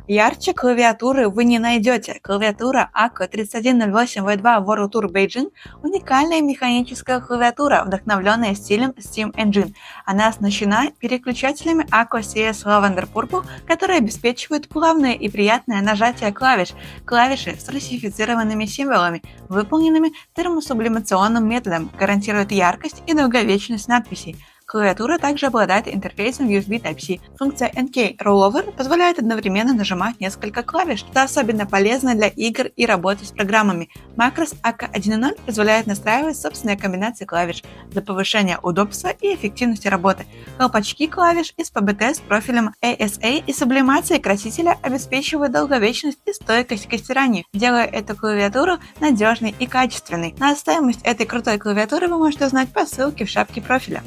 Ярче клавиатуры вы не найдете. Клавиатура AK3108V2 World Tour Beijing – уникальная механическая клавиатура, вдохновленная стилем Steam Engine. Она оснащена переключателями AK CS Lavender Purple, которые обеспечивают плавное и приятное нажатие клавиш. Клавиши с русифицированными символами, выполненными термосублимационным методом, гарантируют яркость и долговечность надписей. Клавиатура также обладает интерфейсом USB Type-C. Функция NK Rollover позволяет одновременно нажимать несколько клавиш, что особенно полезно для игр и работы с программами. Макрос AK1.0 позволяет настраивать собственные комбинации клавиш для повышения удобства и эффективности работы. Колпачки клавиш из PBT с профилем ASA и сублимацией красителя обеспечивают долговечность и стойкость к стиранию, делая эту клавиатуру надежной и качественной. На стоимость этой крутой клавиатуры вы можете узнать по ссылке в шапке профиля.